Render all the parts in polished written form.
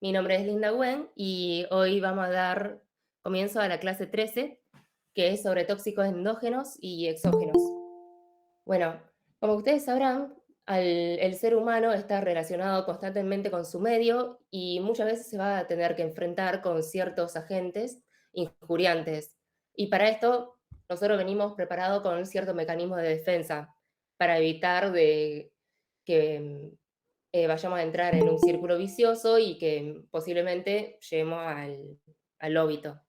Mi nombre es Linda Wen y hoy vamos a dar comienzo a la clase 13, que es sobre tóxicos endógenos y exógenos. Bueno, como ustedes sabrán, el ser humano está relacionado constantemente con su medio y muchas veces se va a tener que enfrentar con ciertos agentes injuriantes. Y para esto nosotros venimos preparados con cierto mecanismo de defensa para evitar que vayamos a entrar en un círculo vicioso y que posiblemente lleguemos al óbito.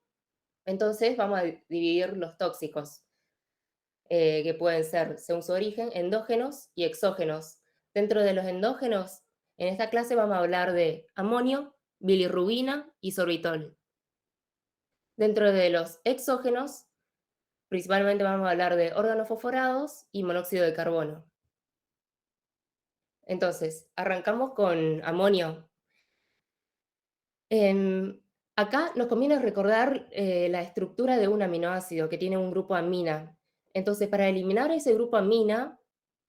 Entonces vamos a dividir los tóxicos, que pueden ser, según su origen, endógenos y exógenos. Dentro de los endógenos, en esta clase vamos a hablar de amonio, bilirrubina y sorbitol. Dentro de los exógenos, principalmente vamos a hablar de organofosforados y monóxido de carbono. Entonces, arrancamos con amonio. Acá nos conviene recordar la estructura de un aminoácido que tiene un grupo amina. Entonces, para eliminar ese grupo amina,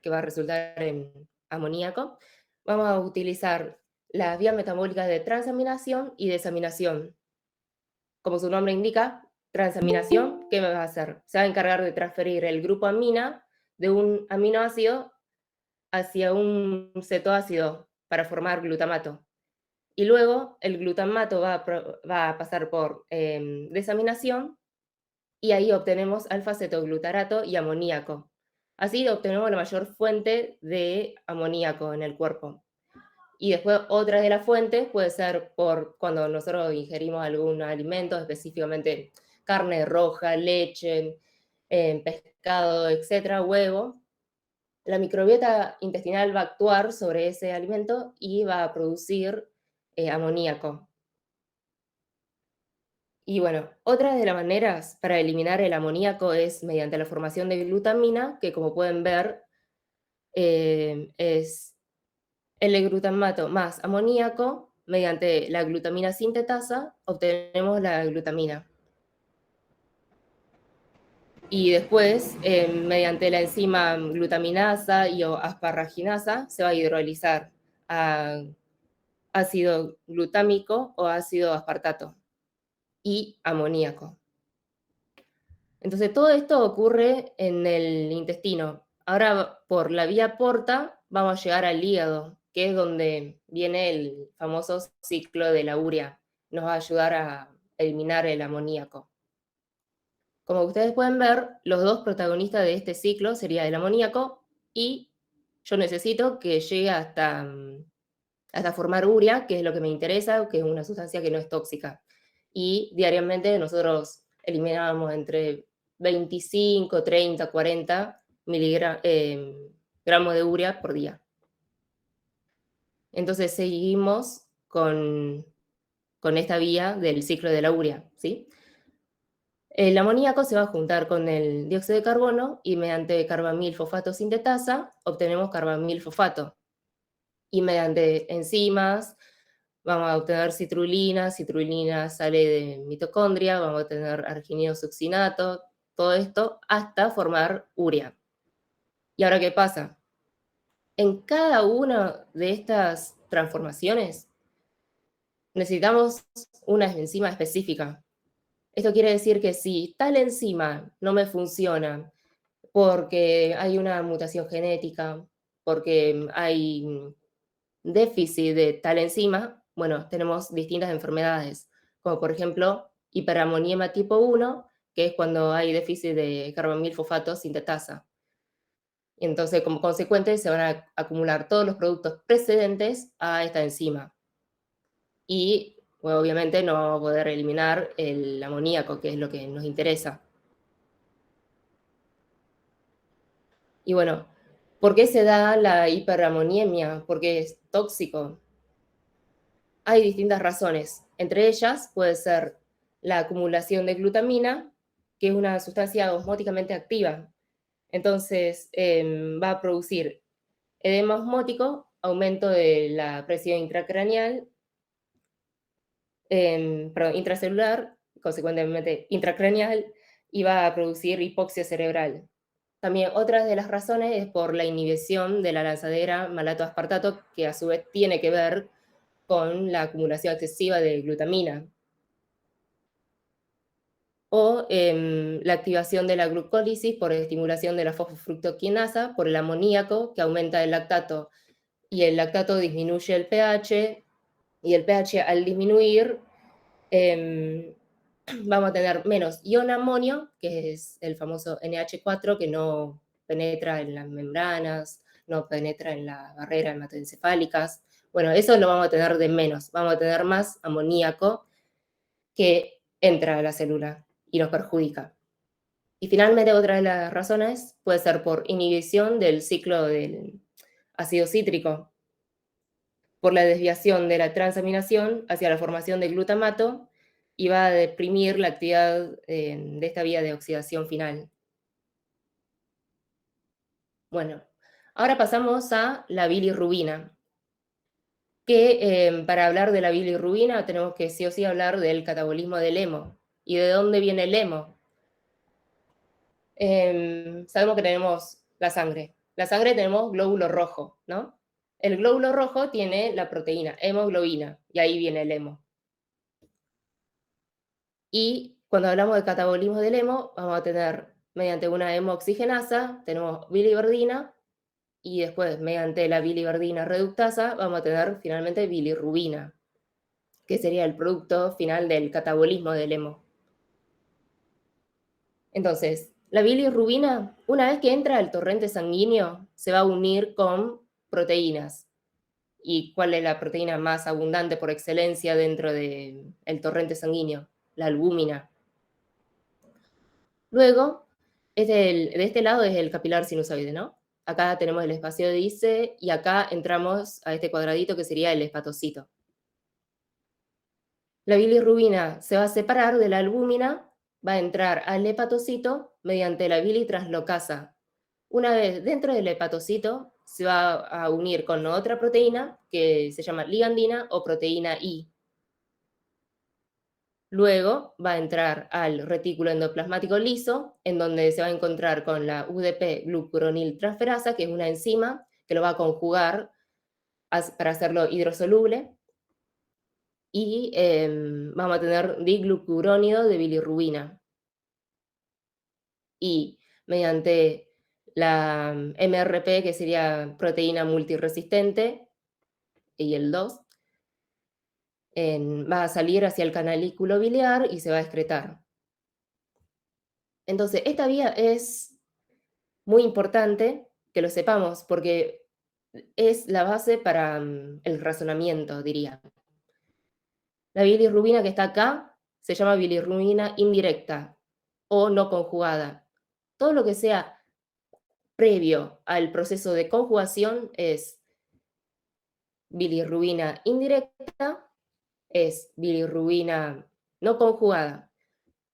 que va a resultar en amoníaco, vamos a utilizar las vías metabólicas de transaminación y desaminación. Como su nombre indica, transaminación, ¿qué va a hacer? Se va a encargar de transferir el grupo amina de un aminoácido hacia un cetoácido para formar glutamato. Y luego el glutamato va a pasar por desaminación y ahí obtenemos alfa-cetoglutarato y amoníaco. Así obtenemos la mayor fuente de amoníaco en el cuerpo. Y después otra de las fuentes puede ser por cuando nosotros ingerimos algún alimento, específicamente carne roja, leche, pescado, etcétera, huevo. La microbiota intestinal va a actuar sobre ese alimento y va a producir amoníaco. Y bueno, otra de las maneras para eliminar el amoníaco es mediante la formación de glutamina, que como pueden ver es L-glutamato más amoníaco. Mediante la glutamina sintetasa obtenemos la glutamina. Y después, mediante la enzima glutaminasa y o asparraginasa, se va a hidrolizar a ácido glutámico o ácido aspartato y amoníaco. Entonces, todo esto ocurre en el intestino. Ahora, por la vía porta, vamos a llegar al hígado, que es donde viene el famoso ciclo de la urea. Nos va a ayudar a eliminar el amoníaco. Como ustedes pueden ver, los dos protagonistas de este ciclo sería el amoníaco y yo necesito que llegue hasta formar urea, que es lo que me interesa, que es una sustancia que no es tóxica. Y diariamente nosotros eliminábamos entre 25, 30, 40 gramos de urea por día. Entonces seguimos con esta vía del ciclo de la urea, ¿sí? El amoníaco se va a juntar con el dióxido de carbono y mediante carbamilfosfato sintetasa obtenemos carbamilfosfato. Y mediante enzimas vamos a obtener citrulina, citrulina sale de mitocondria, vamos a tener argininosuccinato, todo esto hasta formar urea. ¿Y ahora qué pasa? En cada una de estas transformaciones necesitamos una enzima específica. Esto quiere decir que si tal enzima no me funciona porque hay una mutación genética, porque hay déficit de tal enzima, bueno, tenemos distintas enfermedades, como por ejemplo hiperamoniema tipo 1, que es cuando hay déficit de carbamilfosfato sintetasa. Entonces, como consecuente, se van a acumular todos los productos precedentes a esta enzima. Y, bueno, obviamente, no vamos a poder eliminar el amoníaco, que es lo que nos interesa. Y bueno, ¿por qué se da la hiperamoniemia? Porque es tóxico. Hay distintas razones. Entre ellas puede ser la acumulación de glutamina, que es una sustancia osmóticamente activa. Entonces, va a producir edema osmótico, aumento de la presión intracraneal, perdón, intracelular, consecuentemente intracraneal, y va a producir hipoxia cerebral. También otra de las razones es por la inhibición de la lanzadera malato-aspartato, que a su vez tiene que ver con la acumulación excesiva de glutamina. O la activación de la glucólisis por estimulación de la fosfofructoquinasa por el amoníaco, que aumenta el lactato, y el lactato disminuye el pH, y el pH al disminuir vamos a tener menos ion amonio, que es el famoso NH4, que no penetra en las membranas, no penetra en la barrera hematoencefálicas. Bueno, eso lo vamos a tener de menos, vamos a tener más amoníaco que entra a la célula y nos perjudica. Y finalmente, otra de las razones puede ser por inhibición del ciclo del ácido cítrico, por la desviación de la transaminación hacia la formación de glutamato y va a deprimir la actividad de esta vía de oxidación final. Bueno, ahora pasamos a la bilirrubina, que para hablar de la bilirrubina tenemos que sí o sí hablar del catabolismo del hemo. ¿Y de dónde viene el hemo? Sabemos que tenemos la sangre. La sangre tenemos glóbulo rojo, ¿no? El glóbulo rojo tiene la proteína, hemoglobina, y ahí viene el hemo. Y cuando hablamos de catabolismo del hemo, vamos a tener, mediante una hemooxigenasa, tenemos biliverdina, y después, mediante la biliverdina reductasa, vamos a tener finalmente bilirrubina, que sería el producto final del catabolismo del hemo. Entonces, la bilirrubina, una vez que entra al torrente sanguíneo, se va a unir con proteínas. ¿Y cuál es la proteína más abundante por excelencia dentro del torrente sanguíneo? La albúmina. Luego, de este lado es el capilar sinusoide, ¿no? Acá tenemos el espacio de Dice y acá entramos a este cuadradito que sería el hepatocito. La bilirrubina se va a separar de la albúmina, va a entrar al hepatocito mediante la bilitraslocasa. Una vez dentro del hepatocito, se va a unir con otra proteína que se llama ligandina o proteína I. Luego va a entrar al retículo endoplasmático liso, en donde se va a encontrar con la UDP-glucuroniltransferasa, que es una enzima que lo va a conjugar para hacerlo hidrosoluble. Y vamos a tener diglucurónido de bilirrubina. Y mediante la MRP, que sería proteína multiresistente, y el 2, va a salir hacia el canalículo biliar y se va a excretar. Entonces, esta vía es muy importante que lo sepamos porque es la base para el razonamiento, diría. La bilirrubina que está acá se llama bilirrubina indirecta o no conjugada. Todo lo que sea previo al proceso de conjugación es bilirrubina indirecta, es bilirrubina no conjugada.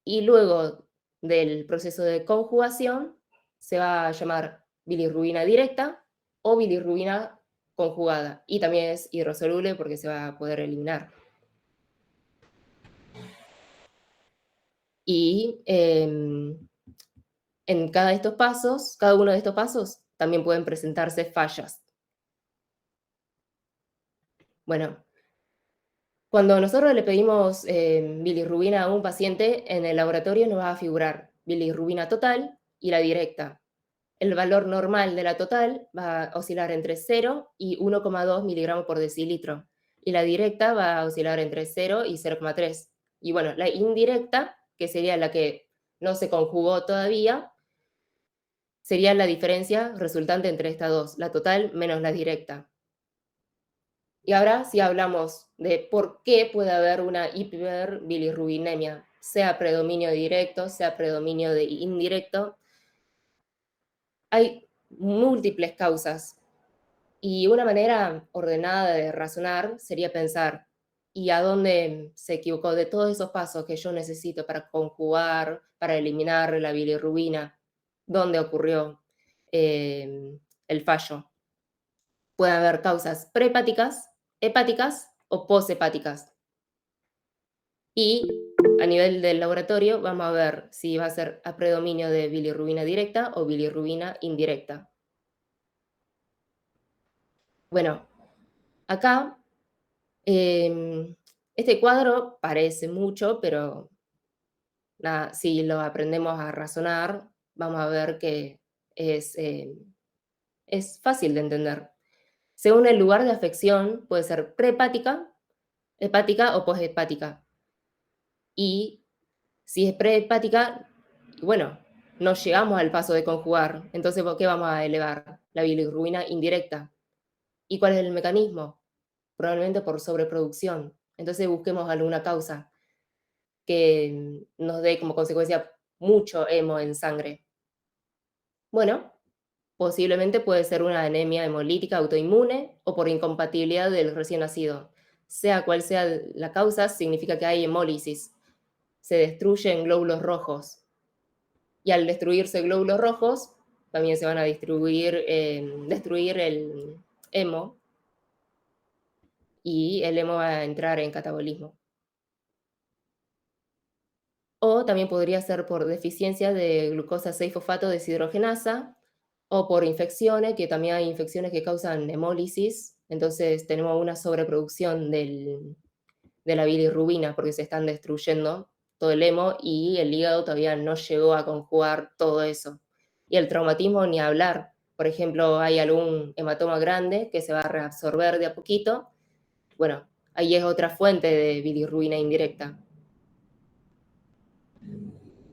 Y luego del proceso de conjugación se va a llamar bilirrubina directa o bilirrubina conjugada. Y también es hidrosoluble porque se va a poder eliminar. Y en cada uno de estos pasos, también pueden presentarse fallas. Bueno, cuando nosotros le pedimos bilirrubina a un paciente, en el laboratorio nos va a figurar bilirrubina total y la directa. El valor normal de la total va a oscilar entre 0 y 1,2 miligramos por decilitro. Y la directa va a oscilar entre 0 y 0,3. Y bueno, la indirecta, que sería la que no se conjugó todavía, sería la diferencia resultante entre estas dos, la total menos la directa. Y ahora si hablamos de por qué puede haber una hiperbilirrubinemia, sea predominio directo, sea predominio de indirecto, hay múltiples causas. Y una manera ordenada de razonar sería pensar, ¿y a dónde se equivocó de todos esos pasos que yo necesito para conjugar, para eliminar la bilirrubina? ¿Dónde ocurrió el fallo? Puede haber causas prehepáticas, hepáticas o poshepáticas. Y a nivel del laboratorio vamos a ver si va a ser a predominio de bilirrubina directa o bilirrubina indirecta. Bueno, acá Este cuadro parece mucho, pero nada, si lo aprendemos a razonar, vamos a ver que es fácil de entender. Según el lugar de afección, puede ser prehepática, hepática o poshepática. Y si es prehepática, bueno, no llegamos al paso de conjugar. Entonces, ¿por qué vamos a elevar? La bilirrubina indirecta. ¿Y cuál es el mecanismo? Probablemente por sobreproducción. Entonces, busquemos alguna causa que nos dé como consecuencia mucho hemo en sangre. Bueno, posiblemente puede ser una anemia hemolítica autoinmune o por incompatibilidad del recién nacido. Sea cual sea la causa, significa que hay hemólisis. Se destruyen glóbulos rojos. Y al destruirse glóbulos rojos, también se van a destruir el hemo y el hemo va a entrar en catabolismo. O también podría ser por deficiencia de glucosa 6-fosfato deshidrogenasa o por infecciones, que también hay infecciones que causan hemólisis, entonces tenemos una sobreproducción de la bilirrubina porque se están destruyendo todo el hemo y el hígado todavía no llegó a conjugar todo eso. Y el traumatismo ni hablar. Por ejemplo, hay algún hematoma grande que se va a reabsorber de a poquito. Bueno, ahí es otra fuente de bilirrubina indirecta.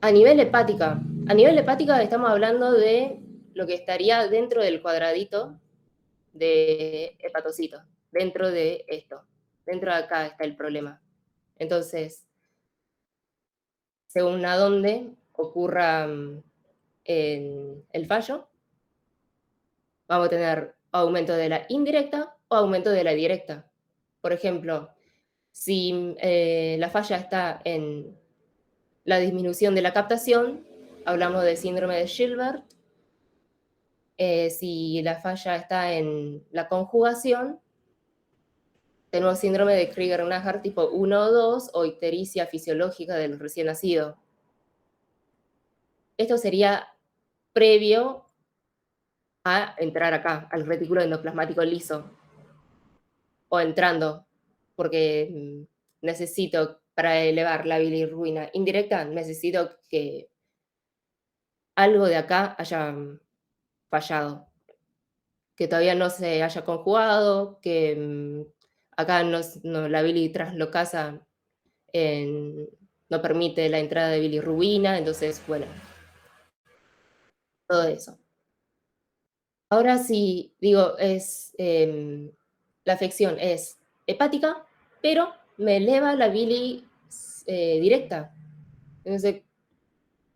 A nivel hepática estamos hablando de lo que estaría dentro del cuadradito de hepatocitos, dentro de esto. Dentro de acá está el problema. Entonces, según a dónde ocurra el fallo, vamos a tener aumento de la indirecta o aumento de la directa. Por ejemplo, si la falla está en la disminución de la captación, hablamos de síndrome de Gilbert. Si la falla está en la conjugación, tenemos síndrome de Krieger-Najjar tipo 1 o 2 o ictericia fisiológica del recién nacido. Esto sería previo a entrar acá, al retículo endoplasmático liso, o entrando, porque necesito, para elevar la bilirrubina indirecta, necesito que algo de acá haya fallado, que todavía no se haya conjugado, que acá la bilitraslocasa no permite la entrada de bilirrubina, entonces, bueno, todo eso. Ahora sí, digo, la afección es hepática, pero me eleva la bili directa. Entonces,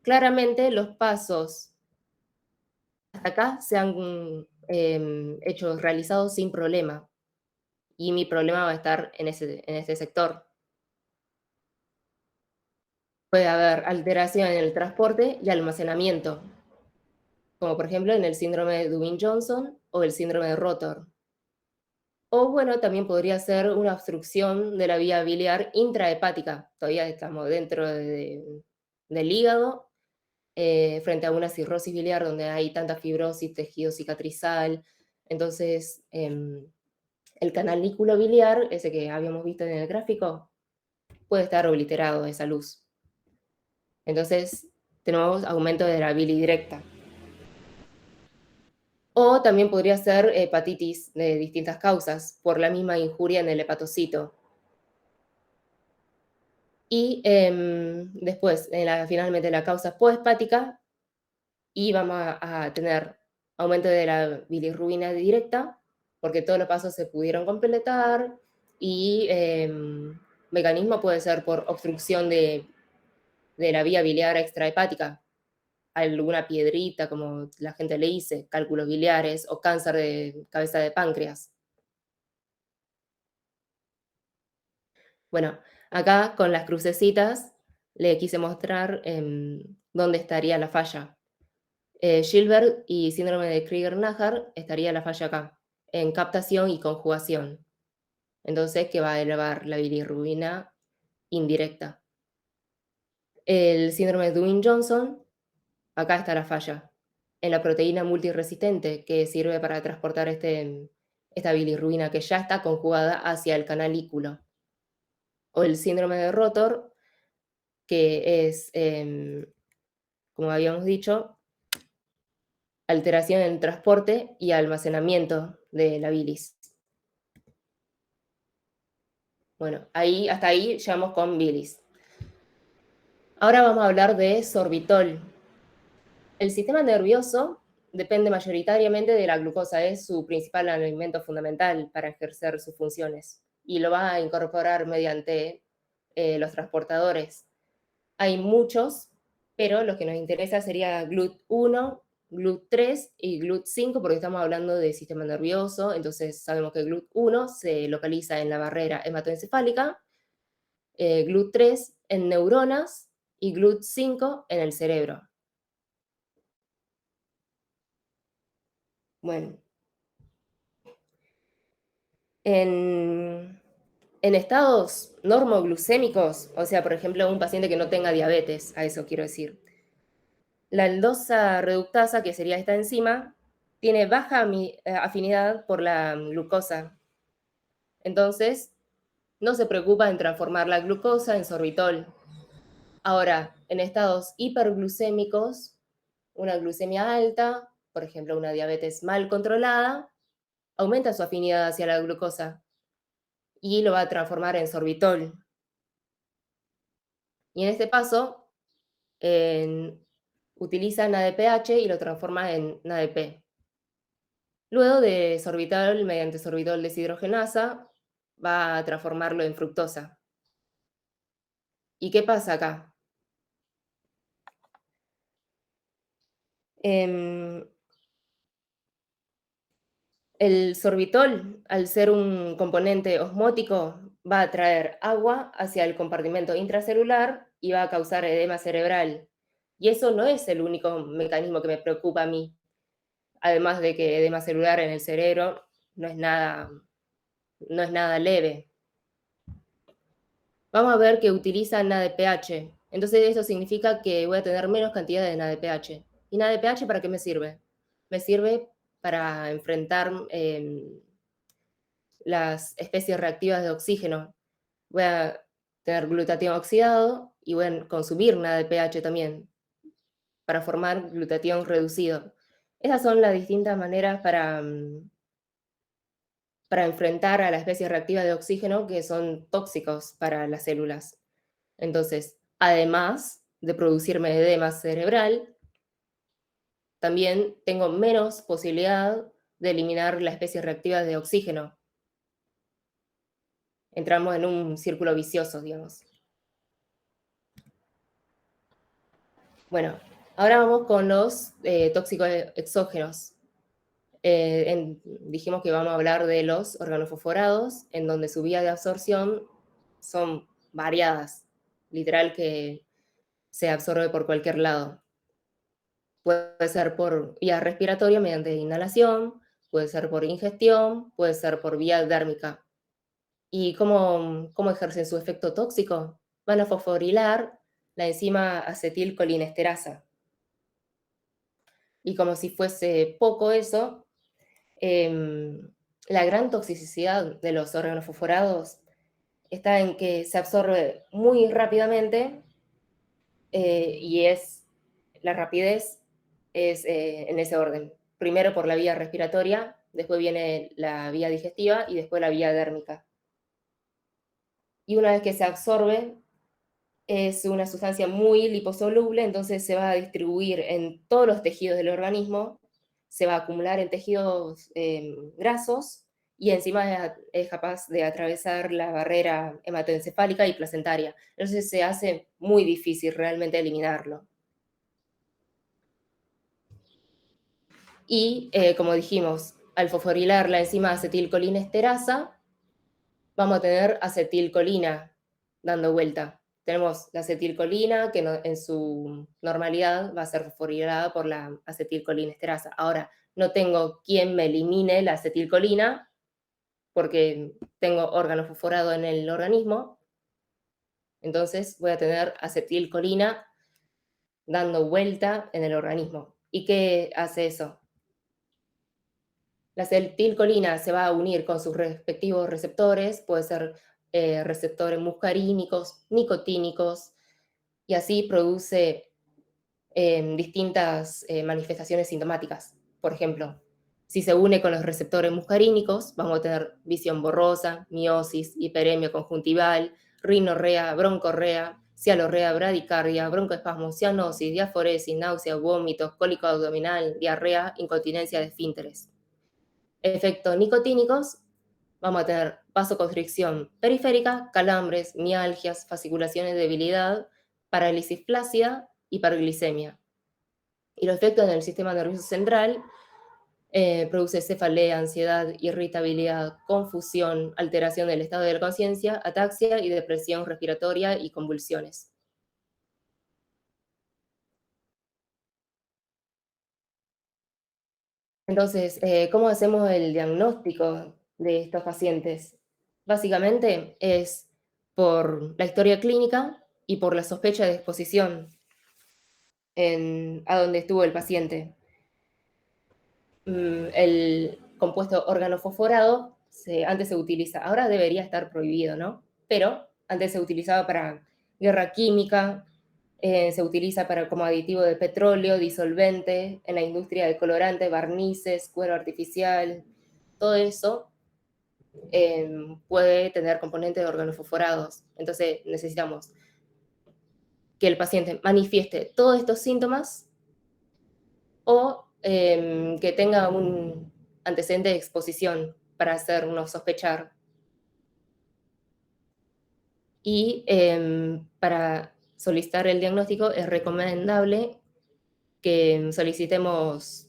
claramente los pasos hasta acá se han realizados sin problema. Y mi problema va a estar en ese sector. Puede haber alteración en el transporte y almacenamiento, como por ejemplo en el síndrome de Dubin-Johnson o el síndrome de Rotor. O bueno, también podría ser una obstrucción de la vía biliar intrahepática. Todavía estamos dentro del hígado, frente a una cirrosis biliar donde hay tanta fibrosis, tejido cicatrizal. Entonces, el cananículo biliar, ese que habíamos visto en el gráfico, puede estar obliterado de esa luz. Entonces, tenemos aumento de la bili directa. O también podría ser hepatitis de distintas causas, por la misma injuria en el hepatocito. Y después, finalmente, la causa poshepática, y vamos a tener aumento de la bilirrubina directa, porque todos los pasos se pudieron completar, y mecanismo puede ser por obstrucción de la vía biliar extrahepática, alguna piedrita, como la gente le dice, cálculos biliares o cáncer de cabeza de páncreas. Bueno, acá con las crucecitas le quise mostrar dónde estaría la falla. Gilbert y síndrome de Krieger-Najjar estaría la falla acá, en captación y conjugación. Entonces, que va a elevar la bilirrubina indirecta. El síndrome de Dewey-Johnson, acá está la falla, en la proteína multiresistente que sirve para transportar este esta bilirrubina que ya está conjugada hacia el canalículo. O el síndrome de Rotor, que es, como habíamos dicho, alteración en el transporte y almacenamiento de la bilis. Bueno, hasta ahí llegamos con bilis. Ahora vamos a hablar de sorbitol. El sistema nervioso depende mayoritariamente de la glucosa, es su principal alimento fundamental para ejercer sus funciones y lo va a incorporar mediante los transportadores. Hay muchos, pero lo que nos interesa sería GLUT1, GLUT3 y GLUT5 porque estamos hablando del sistema nervioso, entonces sabemos que GLUT1 se localiza en la barrera hematoencefálica, GLUT3 en neuronas y GLUT5 en el cerebro. Bueno, en estados normoglucémicos, o sea, por ejemplo, un paciente que no tenga diabetes, a eso quiero decir, la aldosa reductasa, que sería esta enzima, tiene baja afinidad por la glucosa. Entonces, no se preocupa en transformar la glucosa en sorbitol. Ahora, en estados hiperglucémicos, una glucemia alta, por ejemplo, una diabetes mal controlada, aumenta su afinidad hacia la glucosa y lo va a transformar en sorbitol. Y en este paso, utiliza NADPH y lo transforma en NADP. Luego de sorbitol, mediante sorbitol deshidrogenasa, va a transformarlo en fructosa. ¿Y qué pasa acá? Em, el sorbitol, al ser un componente osmótico, va a traer agua hacia el compartimento intracelular y va a causar edema cerebral. Y eso no es el único mecanismo que me preocupa a mí. Además de que edema celular en el cerebro no es nada leve. Vamos a ver que utiliza NADPH. Entonces eso significa que voy a tener menos cantidad de NADPH. ¿Y NADPH para qué me sirve? Me sirve para enfrentar las especies reactivas de oxígeno. Voy a tener glutatión oxidado y voy a consumir NADPH también para formar glutatión reducido. Esas son las distintas maneras para enfrentar a las especies reactivas de oxígeno que son tóxicos para las células. Entonces, además de producirme edema cerebral, también tengo menos posibilidad de eliminar las especies reactivas de oxígeno. Entramos en un círculo vicioso, digamos. Bueno, ahora vamos con los tóxicos exógenos. Dijimos que vamos a hablar de los organofosforados, en donde su vía de absorción son variadas, literal que se absorbe por cualquier lado. Puede ser por vía respiratoria mediante inhalación, puede ser por ingestión, puede ser por vía dérmica. ¿Y cómo ejercen su efecto tóxico? Van a fosforilar la enzima acetilcolinesterasa. Y como si fuese poco eso, la gran toxicidad de los órganos fosforados está en que se absorbe muy rápidamente y la rapidez es en ese orden. Primero por la vía respiratoria, después viene la vía digestiva y después la vía dérmica. Y una vez que se absorbe, es una sustancia muy liposoluble, entonces se va a distribuir en todos los tejidos del organismo, se va a acumular en tejidos grasos y encima es capaz de atravesar la barrera hematoencefálica y placentaria. Entonces se hace muy difícil realmente eliminarlo. Y como dijimos, al fosforilar la enzima acetilcolinesterasa, vamos a tener acetilcolina dando vuelta. Tenemos la acetilcolina, que en su normalidad va a ser fosforilada por la acetilcolinesterasa. Ahora, no tengo quien me elimine la acetilcolina, porque tengo órgano fosforado en el organismo. Entonces voy a tener acetilcolina dando vuelta en el organismo. ¿Y qué hace eso? La acetilcolina se va a unir con sus respectivos receptores, puede ser receptores muscarínicos, nicotínicos, y así produce distintas manifestaciones sintomáticas. Por ejemplo, si se une con los receptores muscarínicos, vamos a tener visión borrosa, miosis, hiperemia conjuntival, rinorrea, broncorrea, cialorrea, bradicardia, broncoespasmo, cianosis, diaforesis, náusea, vómitos, cólico abdominal, diarrea, incontinencia de esfínteres. Efectos nicotínicos, vamos a tener vasoconstricción periférica, calambres, mialgias, fasciculaciones de debilidad, parálisis flácida, hiperglicemia. Y los efectos en el sistema nervioso central produce cefalea, ansiedad, irritabilidad, confusión, alteración del estado de la conciencia, ataxia y depresión respiratoria y convulsiones. Entonces, ¿cómo hacemos el diagnóstico de estos pacientes? Básicamente es por la historia clínica y por la sospecha de exposición a donde estuvo el paciente. El compuesto organofosforado antes se utiliza, ahora debería estar prohibido, ¿no? Pero antes se utilizaba para guerra química, se utiliza como aditivo de petróleo, disolvente, en la industria de colorantes, barnices, cuero artificial, todo eso puede tener componentes organofosforados. Entonces necesitamos que el paciente manifieste todos estos síntomas o que tenga un antecedente de exposición para hacernos sospechar. Y para solicitar el diagnóstico es recomendable que solicitemos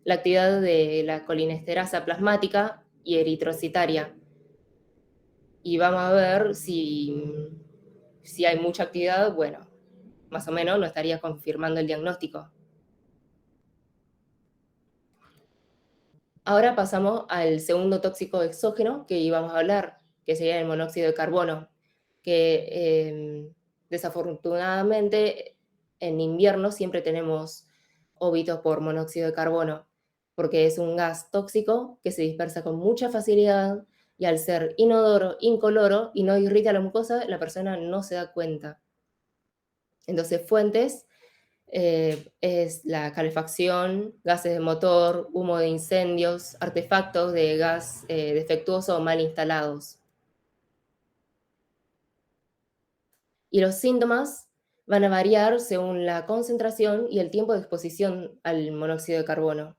la actividad de la colinesterasa plasmática y eritrocitaria. Y vamos a ver si hay mucha actividad, bueno, más o menos nos estaría confirmando el diagnóstico. Ahora pasamos al segundo tóxico exógeno que íbamos a hablar, que sería el monóxido de carbono, que desafortunadamente en invierno siempre tenemos óbitos por monóxido de carbono, porque es un gas tóxico que se dispersa con mucha facilidad y al ser inodoro, incoloro y no irrita la mucosa, la persona no se da cuenta. Entonces, fuentes es la calefacción, gases de motor, humo de incendios, artefactos de gas defectuoso o mal instalados. Y los síntomas van a variar según la concentración y el tiempo de exposición al monóxido de carbono.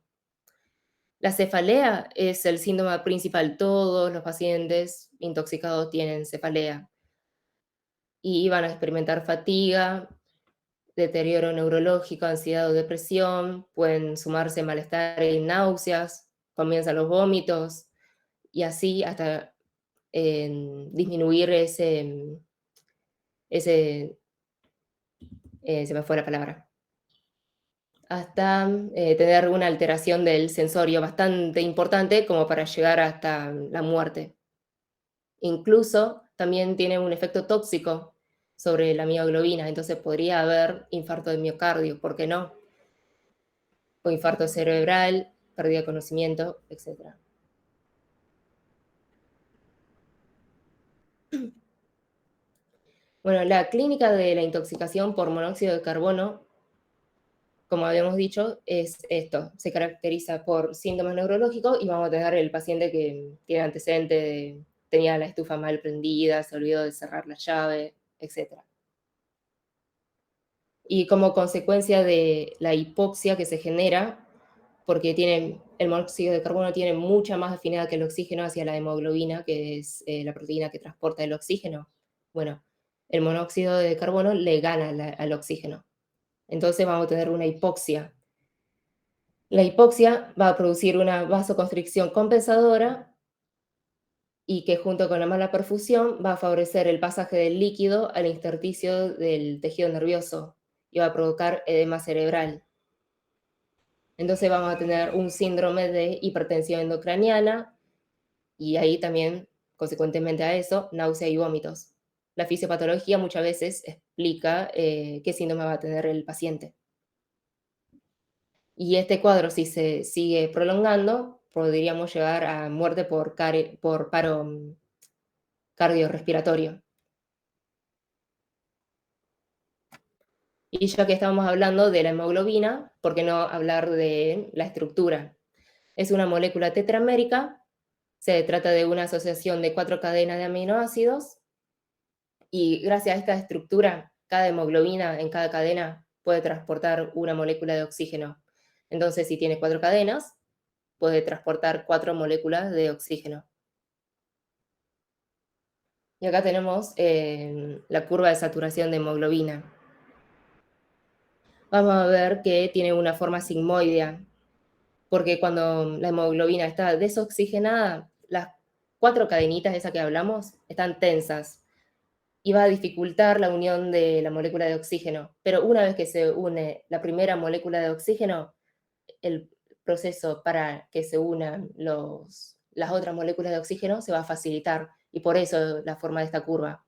La cefalea es el síntoma principal. Todos los pacientes intoxicados tienen cefalea y van a experimentar fatiga, deterioro neurológico, ansiedad o depresión, pueden sumarse malestar y náuseas, comienzan los vómitos y así hasta disminuir se me fue la palabra, hasta tener una alteración del sensorio bastante importante como para llegar hasta la muerte. Incluso también tiene un efecto tóxico sobre la mioglobina, entonces podría haber infarto de miocardio, ¿por qué no? O infarto cerebral, pérdida de conocimiento, etc. Bueno, la clínica de la intoxicación por monóxido de carbono, como habíamos dicho, es esto. Se caracteriza por síntomas neurológicos y vamos a tener el paciente que tiene antecedente tenía la estufa mal prendida, se olvidó de cerrar la llave, etc. Y como consecuencia de la hipoxia que se genera, porque el monóxido de carbono tiene mucha más afinidad que el oxígeno hacia la hemoglobina, que es la proteína que transporta el oxígeno. Bueno, el monóxido de carbono le gana al oxígeno. Entonces vamos a tener una hipoxia. La hipoxia va a producir una vasoconstricción compensadora y que junto con la mala perfusión va a favorecer el pasaje del líquido al intersticio del tejido nervioso y va a provocar edema cerebral. Entonces vamos a tener un síndrome de hipertensión endocraniana y ahí también, consecuentemente a eso, náusea y vómitos. La fisiopatología muchas veces explica qué síndrome va a tener el paciente. Y este cuadro, si se sigue prolongando, podríamos llegar a muerte por paro cardiorrespiratorio. Y ya que estamos hablando de la hemoglobina, ¿por qué no hablar de la estructura? Es una molécula tetramérica, se trata de una asociación de 4 cadenas de aminoácidos y gracias a esta estructura, cada hemoglobina en cada cadena puede transportar una molécula de oxígeno. Entonces, si tiene 4 cadenas, puede transportar 4 moléculas de oxígeno. Y acá tenemos la curva de saturación de hemoglobina. Vamos a ver que tiene una forma sigmoidea, porque cuando la hemoglobina está desoxigenada, las 4 cadenitas, esas que hablamos, están tensas y va a dificultar la unión de la molécula de oxígeno. Pero una vez que se une la primera molécula de oxígeno, el proceso para que se unan las otras moléculas de oxígeno se va a facilitar y por eso la forma de esta curva.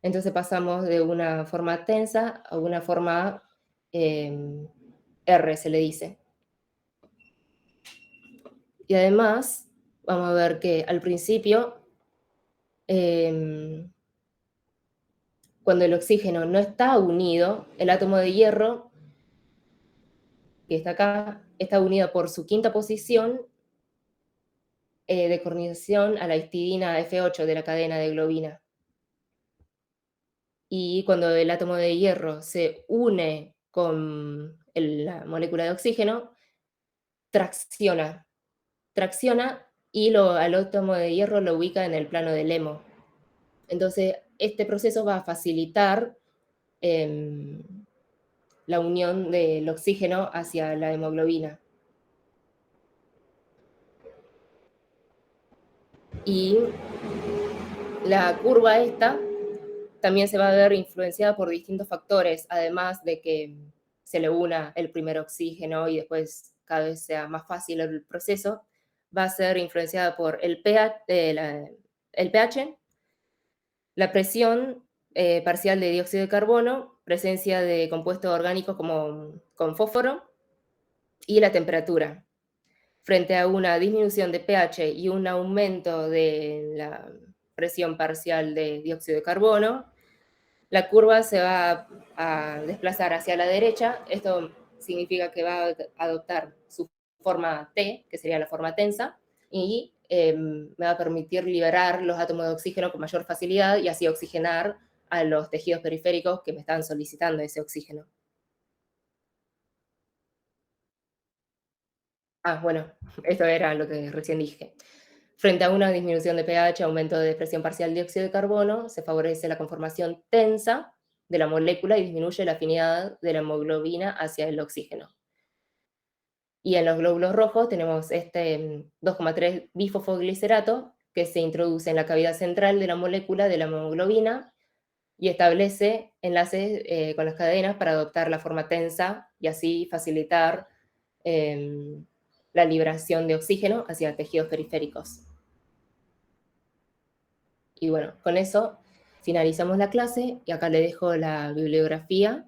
Entonces pasamos de una forma tensa a una forma R, se le dice. Y además, vamos a ver que al principio, cuando el oxígeno no está unido, el átomo de hierro, que está acá, está unido por su quinta posición de coordinación a la histidina F8 de la cadena de globina. Y cuando el átomo de hierro se une con la molécula de oxígeno, tracciona. Tracciona y al átomo de hierro lo ubica en el plano del hemo. Entonces, este proceso va a facilitar la unión del oxígeno hacia la hemoglobina. Y la curva esta también se va a ver influenciada por distintos factores, además de que se le una el primer oxígeno y después cada vez sea más fácil el proceso, va a ser influenciada por el pH, la presión parcial de dióxido de carbono, presencia de compuestos orgánicos como con fósforo y la temperatura. Frente a una disminución de pH y un aumento de la presión parcial de dióxido de carbono, la curva se va a desplazar hacia la derecha. Esto significa que va a adoptar su forma T, que sería la forma tensa, y me va a permitir liberar los átomos de oxígeno con mayor facilidad y así oxigenar a los tejidos periféricos que me están solicitando ese oxígeno. Bueno, esto era lo que recién dije. Frente a una disminución de pH, aumento de presión parcial de dióxido de carbono, se favorece la conformación tensa de la molécula y disminuye la afinidad de la hemoglobina hacia el oxígeno. Y en los glóbulos rojos tenemos este 2,3 bifosfoglicerato que se introduce en la cavidad central de la molécula de la hemoglobina y establece enlaces con las cadenas para adoptar la forma tensa y así facilitar la liberación de oxígeno hacia tejidos periféricos. Y bueno, con eso finalizamos la clase y acá le dejo la bibliografía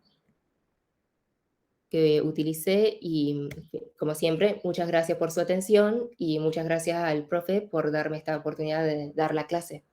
que utilicé y como siempre, muchas gracias por su atención y muchas gracias al profe por darme esta oportunidad de dar la clase.